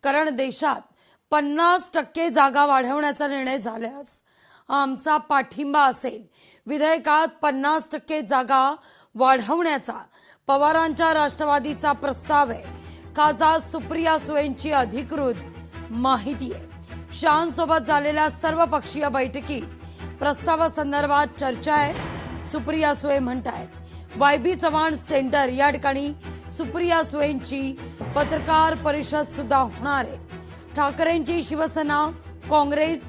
कारण देशात 50% जागा वाढवण्याचा निर्णय झाल्यास आमचा पाठिंबा असेल। विधेयकात 50% जागा वाढवण्याचा पवारांच्या राष्ट्रवादीचा प्रस्ताव आहे। खासदार सुप्रिया सुळेंची अधिकृत माहिती आहे। शहांसोबत झालेल्या सर्वपक्षीय बैठकीत प्रस्तावासंदर्भात चर्चा आहे। सुप्रिया सुळे म्हणतायत वायबी चव्हाण सेंटर या ठिकाणी सुप्रिया सुळेंची पत्रकार परिषद सुद्धा होणार आहे। ठाकरेंची शिवसेना काँग्रेस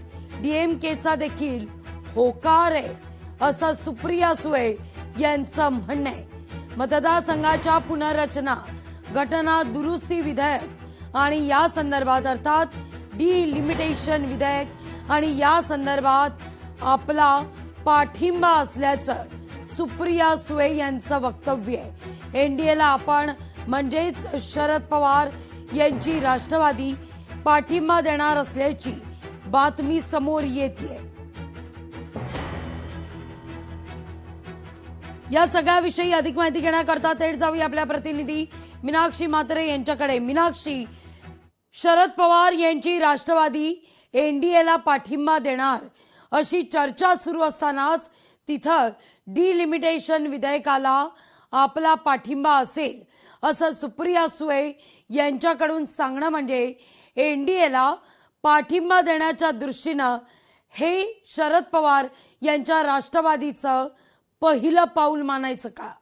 डीएमकेचा देखील होकार आहे असं सुप्रिया सुळे यांचं म्हणणं आहे। मतदारसंघाच्या पुनर्रचना घटना दुरुस्ती विधेयक आणि या संदर्भात अर्थात डिलिमिटेशन विधेयक आणि या संदर्भात आपला पाठिंबा असल्याचं सुप्रिया सुळे यांचं वक्तव्य आहे। एनडीएला आपण म्हणजेच शरद पवार यांची राष्ट्रवादी पाठिंबा देणार असल्याची बातमी समोर येते। या सगळ्याविषयी अधिक माहिती घेण्याकरता थेट जाऊया आपल्या प्रतिनिधी मीनाक्षी म्हात्रे यांच्याकडे। मीनाक्षी, शरद पवार यांची राष्ट्रवादी एनडीएला पाठिंबा देणार अशी चर्चा सुरू असतानाच तिथं डिलिमिटेशन विधेयकाला आपला पाठिंबा असेल असं सुप्रिया सुळे यांच्याकडून सांगणं म्हणजे एनडीएला पाठिंबा देण्याच्या दृष्टीनं हे शरद पवार यांच्या राष्ट्रवादीचं पहिलं पाऊल मानायचं का?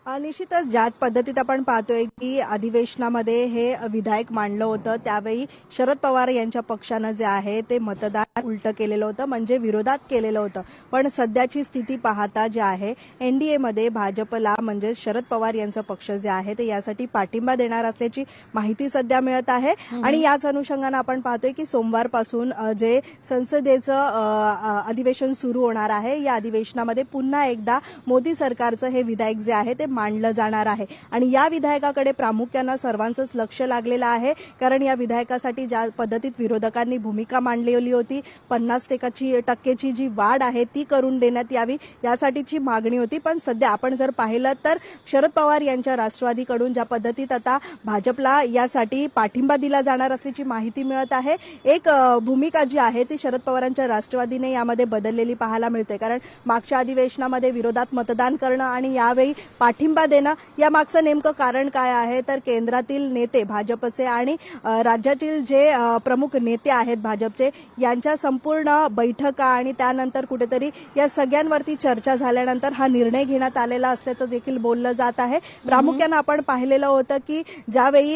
निश्चितच ज्या पद्धतीत आपण पाहतोय की अधिवेशनामध्ये हे विधेयक मांडलं होतं त्यावेळी शरद पवार यांच्या पक्षानं जे आहे ते मतदान उलटं केलेलं होतं, म्हणजे विरोधात केलेलं होतं। पण सध्याची स्थिती पाहता जे आहे एनडीएमध्ये भाजपला म्हणजे शरद पवार यांचं पक्ष जे आहे ते यासाठी पाठिंबा देणार असल्याची माहिती सध्या मिळत आहे। आणि याच अनुषंगानं आपण पाहतोय की सोमवारपासून जे संसदेचं अधिवेशन सुरू होणार आहे या अधिवेशनामध्ये पुन्हा एकदा मोदी सरकारचं हे विधेयक जे आहे ते मांडलं जाणार आहे। आणि या विधेयकाकडे प्रामुख्यानं सर्वांचंच लक्ष लागलेलं आहे, कारण या विधेयकासाठी ज्या पद्धतीत विरोधकांनी भूमिका मांडलेली होती 50% जी वाढ आहे ती करून देण्यात यावी यासाठीची मागणी होती। पण सध्या आपण जर पाहिलं तर शरद पवार यांच्या राष्ट्रवादीकडून ज्या पद्धतीत आता भाजपला यासाठी पाठिंबा दिला जाणार असल्याची माहिती मिळत आहे, एक भूमिका जी आहे ती शरद पवारांच्या राष्ट्रवादीने यामध्ये बदललेली पाहायला मिळते। कारण मागच्या अधिवेशनामध्ये विरोधात मतदान करणं आणि यावेळी पाठिंबा देणं यामागचं नेमकं कारण काय आहे तर केंद्रातील नेते भाजपचे आणि राज्यातील जे प्रमुख नेते आहेत भाजपचे यांच्या संपूर्ण बैठका आणि त्यानंतर कुठेतरी या सगळ्यांवरती चर्चा झाल्यानंतर हा निर्णय घेण्यात आलेला असल्याचं देखील बोललं जात आहे। प्रामुख्यानं आपण पाहिलेलं होतं की ज्यावेळी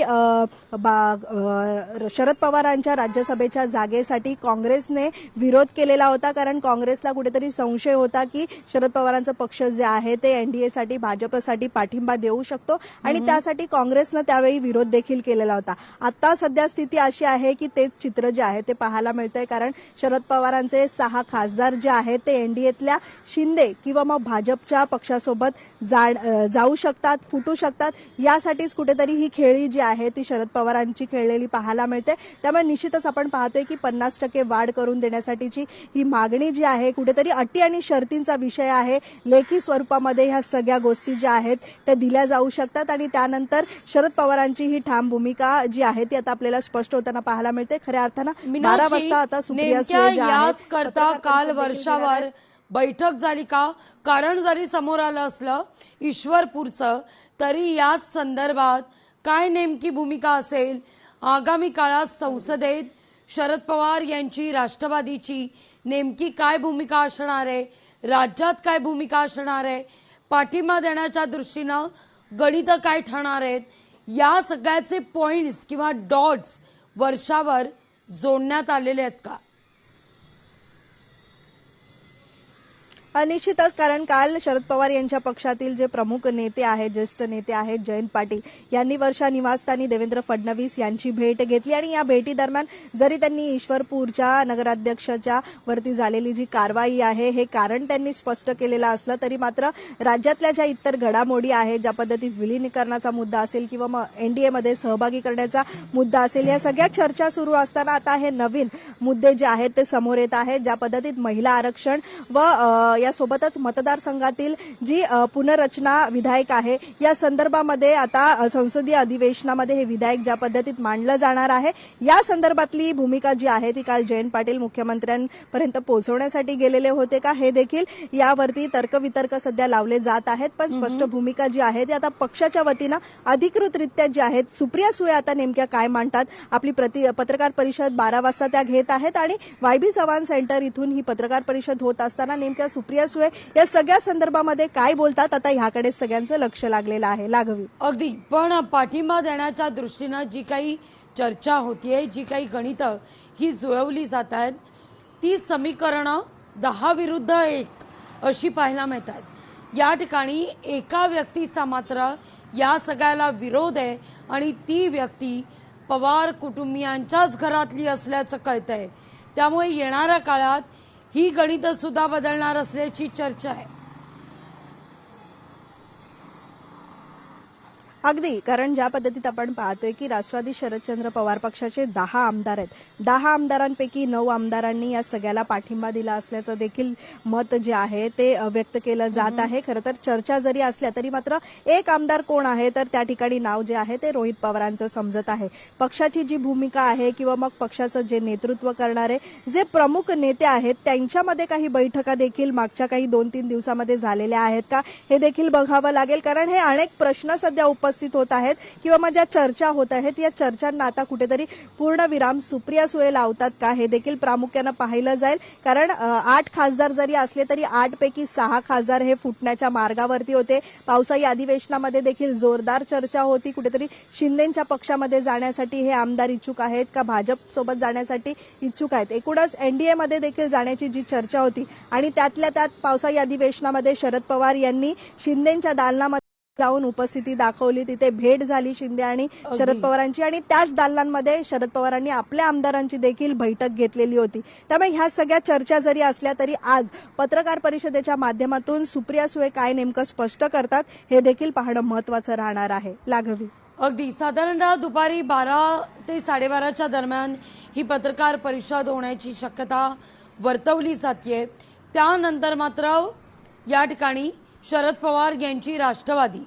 शरद पवारांच्या राज्यसभेच्या जागेसाठी काँग्रेसने विरोध केलेला होता, कारण काँग्रेसला कुठेतरी संशय होता की शरद पवारांचं पक्ष जे आहे ते एनडीएसाठी भाजपसाठी पाठिंबा देऊ शकतो आणि त्यासाठी काँग्रेसनं त्यावेळी विरोध देखील केलेला होता। आता सध्या स्थिती अशी आहे की तेच चित्र जे आहे ते पाहायला मिळतंय, कारण शरद पवारांचे 6 खासदार जे आहेत ते एनडीएतल्या शिंदे किंवा मग भाजपच्या पक्षासोबत जाऊ शकतात, फुटू शकतात। यासाठीच कुठेतरी ही खेळी जी आहे ती शरद पवारांची खेळलेली पाहायला मिळते। त्यामुळे निश्चितच आपण पाहतोय की 50% वाढ करून देण्यासाठीची ही मागणी जी आहे कुठेतरी अटी आणि शर्तींचा विषय आहे। लेखी स्वरूपामध्ये ह्या सगळ्या गोष्टी ज्या आहेत त्या दिल्या जाऊ शकतात आणि त्यानंतर शरद पवारांची ही ठाम भूमिका जी आहे ती आता आपल्याला स्पष्ट होताना पाहायला मिळते। खऱ्या अर्थानं 12 वाजता आता सुप्रिया सुळे याच करता काल वर्षावर बैठक झाली का? कारण जरी समोर आलं असलं ईश्वरपूरचं तरी या संदर्भात काय नेमकी भूमिका असेल? आगामी काळात संसदेत शरद पवार यांची राष्ट्रवादीची नेमकी काय भूमिका असणार आहे? राज्यात काय भूमिका असणार आहे? पाठिंबा देण्याच्या दृष्टीनं गणित काय ठरणार आहेत? या सगळ्याचे पॉइंट्स किंवा डॉट्स वर्षावर जोडण्यात आलेले आहेत का? निश्चितच, कारण काल शरद पवार यांच्या पक्षातील जे प्रमुख नेते आहेत, ज्येष्ठ नेते आहेत जयंत पाटील यांनी वर्षा निवासस्थानी देवेंद्र फडणवीस यांची भेट घेतली आणि या भेटीदरम्यान जरी त्यांनी ईश्वरपूरच्या नगराध्यक्षाच्या वरती झालेली जी कारवाई आहे हे कारण त्यांनी स्पष्ट केलेलं असलं तरी मात्र राज्यातल्या ज्या इतर घडामोडी आहेत, ज्या पद्धतीत विलीनीकरणाचा मुद्दा असेल किंवा मग एनडीएमध्ये सहभागी करण्याचा मुद्दा असेल, या सगळ्या चर्चा सुरू असताना आता हे नवीन मुद्दे जे आहेत ते समोर येत आहेत। ज्या पद्धतीत महिला आरक्षण व यासोबतच मतदारसंघातील जी पुनर्रचना विधायक आहे या संदर्भामध्ये आता संसदीय अधिवेशनामध्ये हे विधायक ज्या पद्धतीत मांडलं जाणार आहे या संदर्भातली भूमिका जी आहे ती काल जयंत पाटील मुख्यमंत्र्यांपर्यंत पोहोचवण्यासाठी गेलेले होते का, हे देखील यावरती तर्कवितर्क सध्या लावले जात आहेत. पण स्पष्ट भूमिका जी आहे ती आता पक्षाच्या वतीनं अधिकृतरित्या जी आहेत सुप्रिया सुळे आता नेमक्या काय मांडतात. आपली पत्रकार परिषद 12 वाजता त्या घेत आहेत आणि वायबी चव्हाण सेंटर इथून ही पत्रकार परिषद होत असताना नेमक्या सुप्रिया सुळे या सगळ्या संदर्भामध्ये काय बोलतात आता ह्याकडे सगळ्यांचं लक्ष लागलेलं आहे. लागवी अगदी, पण पाठिंबा देण्याच्या दृष्टीनं जी काही चर्चा होतीये, जी काही गणितं ही जुळवली जात आहेत ती समीकरणं 10-1 अशी पाहायला मिळतात. या ठिकाणी एका व्यक्तीचा मात्र या सगळ्याला विरोध आहे आणि ती व्यक्ती पवार कुटुंबियांच्याच घरातली असल्याचं कळतंय. त्यामुळे येणाऱ्या काळात ही गणितं सुद्धा बदलणार असल्याची चर्चा आहे. अगदी, कारण ज्या पद्धतीत आपण पाहतोय की राष्ट्रवादी शरदचंद्र पवार पक्षाचे 10 आमदार आहेत. 10 आमदारांपैकी 9 आमदारांनी या सगळ्याला पाठिंबा दिला असल्याचं देखील मत जे आहे ते व्यक्त केलं जात आहे. खरं तर चर्चा जरी असल्या तरी मात्र एक आमदार कोण आहे तर त्या ठिकाणी नाव जे आहे ते रोहित पवारांचं समजत आहे. पक्षाची जी भूमिका आहे किंवा मग पक्षाचं जे नेतृत्व करणारे जे प्रमुख नेते आहेत त्यांच्यामध्ये काही बैठका देखील मागच्या काही 2-3 दिवसामध्ये झालेल्या आहेत का हे देखील बघावं लागेल. कारण हे अनेक प्रश्न सध्या उपस्थित होत आहेत किंवा मग ज्या चर्चा होत आहेत या चर्चांना आता कुठेतरी पूर्णविराम सुप्रिया सुळे लावतात का हे देखील प्रामुख्यानं पाहिलं जाईल. कारण 8 खासदार जरी असले तरी 8 पैकी 6 खासदार हे फुटण्याच्या मार्गावरती होते. पावसाळी अधिवेशनामध्ये देखील जोरदार चर्चा होती. कुठेतरी शिंदेच्या पक्षामध्ये जाण्यासाठी हे आमदार इच्छुक आहेत का भाजप सोबत जाण्यासाठी इच्छुक आहेत. एकूणच एनडीए मध्ये देखील जाण्याची जी चर्चा होती आणि त्यातल्या त्यात पावसाळी अधिवेशनामध्ये शरद पवार यांनी शिंदेच्या दालनामध्ये जाऊन उपस्थिती दाखवली. तिथे भेट झाली शिंदे आणि शरद पवारांची आणि त्याच दालनांमध्ये शरद पवारांनी आपल्या आमदारांची देखील बैठक घेतलेली होती. त्यामुळे ह्या सगळ्या चर्चा जरी असल्या तरी आज पत्रकार परिषदेच्या माध्यमातून सुप्रिया सुळे काय नेमकं स्पष्ट करतात हे देखील पाहणं महत्वाचं राहणार आहे. लागवी, अगदी साधारणतः दुपारी 12 ते 12:30च्या दरम्यान ही पत्रकार परिषद होण्याची शक्यता वर्तवली जाते. त्यानंतर मात्र या ठिकाणी शरद पवार यांची राष्ट्रवादी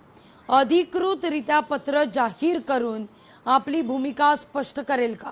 अधिकृतरित्या पत्र जाहीर करून आपली भूमिका स्पष्ट करेल का?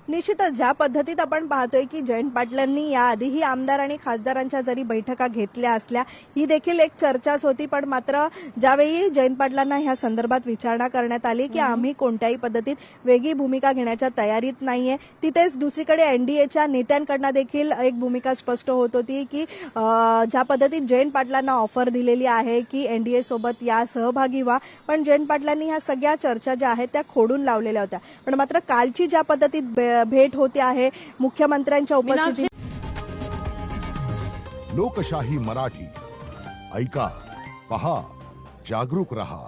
निश्चितच ज्या पद्धतीत आपण पाहतोय की जयंत पाटलांनी याआधीही आमदार आणि खासदारांच्या जरी बैठका घेतल्या असल्या ही देखील एक चर्चाच होती. पण मात्र ज्यावेळी जयंत पाटलांना ह्या संदर्भात विचारणा करण्यात आली की आम्ही कोणत्याही पद्धतीत वेगळी भूमिका घेण्याच्या तयारीत नाहीये, तिथेच दुसरीकडे एनडीएच्या नेत्यांकडनं देखील एक भूमिका स्पष्ट होत होती की ज्या पद्धतीत जयंत पाटलांना ऑफर दिलेली आहे की एनडीए सोबत या सहभागी व्हा, पण जयंत पाटलांनी ह्या सगळ्या चर्चा ज्या आहेत त्या खोडून लावलेल्या होत्या. पण मात्र कालची ज्या पद्धतीत भेट होते आहे मुख्यमंत्र्यांच्या उपस्थितीत. लोकशाही मराठी ऐका, पहा, जागरूक रहा.